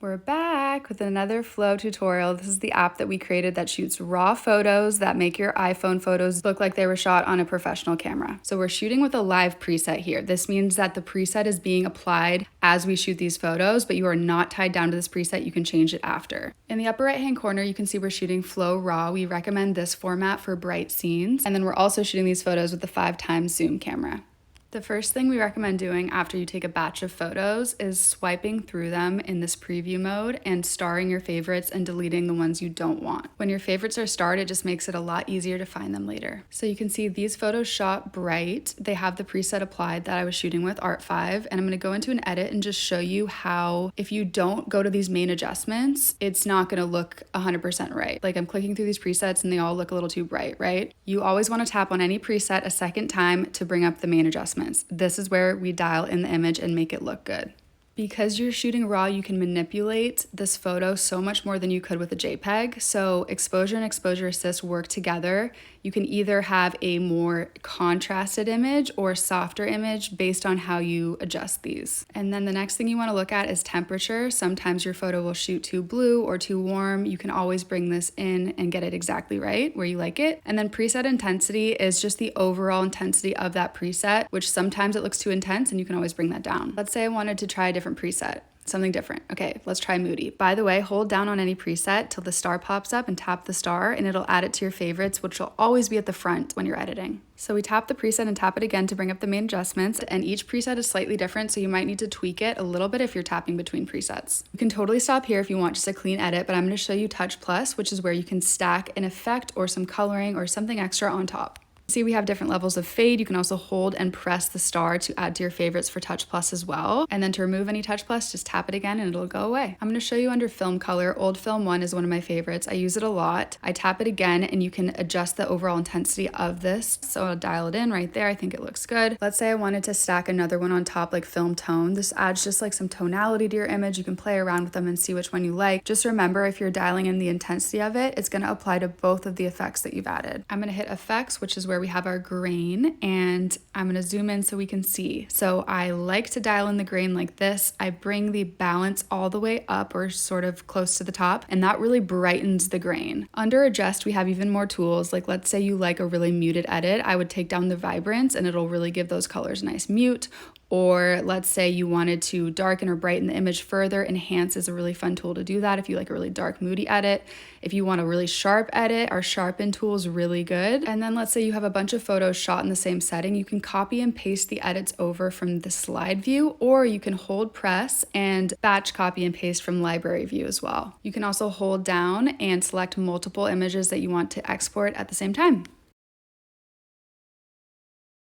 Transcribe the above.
We're back with another Phlow tutorial. This is the app that we created that shoots raw photos that make your iPhone photos look like they were shot on a professional camera. So we're shooting with a live preset here. This means that the preset is being applied as we shoot these photos, but you are not tied down to this preset. You can change it after. In the upper right-hand corner, you can see we're shooting Phlow RAW. We recommend this format for bright scenes. And then we're also shooting these photos with the 5x zoom camera. The first thing we recommend doing after you take a batch of photos is swiping through them in this preview mode and starring your favorites and deleting the ones you don't want. When your favorites are starred, it just makes it a lot easier to find them later. So you can see these photos shot bright. They have the preset applied that I was shooting with, Art 5, and I'm gonna go into an edit and just show you how, if you don't go to these main adjustments, it's not gonna look 100% right. Like I'm clicking through these presets and they all look a little too bright, right? You always wanna tap on any preset a second time to bring up the main adjustments. This is where we dial in the image and make it look good. Because you're shooting raw, you can manipulate this photo so much more than you could with a JPEG. So exposure and exposure assist work together. You can either have a more contrasted image or softer image based on how you adjust these. And then the next thing you want to look at is temperature. Sometimes your photo will shoot too blue or too warm. You can always bring this in and get it exactly right where you like it. And then preset intensity is just the overall intensity of that preset, which sometimes it looks too intense and you can always bring that down. Let's say I wanted to try a different preset. Something different. Okay, let's try moody. By the way, hold down on any preset till the star pops up and tap the star and it'll add it to your favorites, which will always be at the front when you're editing. So we tap the preset and tap it again to bring up the main adjustments, and each preset is slightly different, so you might need to tweak it a little bit if you're tapping between presets. You can totally stop here if you want just a clean edit, but I'm gonna show you Touch Plus, which is where you can stack an effect or some coloring or something extra on top. See, we have different levels of fade. You can also hold and press the star to add to your favorites for Touch Plus as well. And then to remove any Touch Plus, just tap it again and it'll go away. I'm gonna show you under Film Color. Old Film 1 is one of my favorites. I use it a lot. I tap it again and you can adjust the overall intensity of this. So I'll dial it in right there. I think it looks good. Let's say I wanted to stack another one on top, like Film Tone. This adds just like some tonality to your image. You can play around with them and see which one you like. Just remember, if you're dialing in the intensity of it, it's gonna apply to both of the effects that you've added. I'm gonna hit Effects, which is where we have our grain, and I'm gonna zoom in so we can see. So I like to dial in the grain like this. I bring the balance all the way up or sort of close to the top, and that really brightens the grain. Under Adjust, we have even more tools. Like let's say you like a really muted edit, I would take down the vibrance and it'll really give those colors a nice mute. Or let's say you wanted to darken or brighten the image further. Enhance is a really fun tool to do that if you like a really dark, moody edit. If you want a really sharp edit, our Sharpen tool is really good. And then let's say you have a bunch of photos shot in the same setting. You can copy and paste the edits over from the slide view, or you can hold press and batch copy and paste from library view as well. You can also hold down and select multiple images that you want to export at the same time.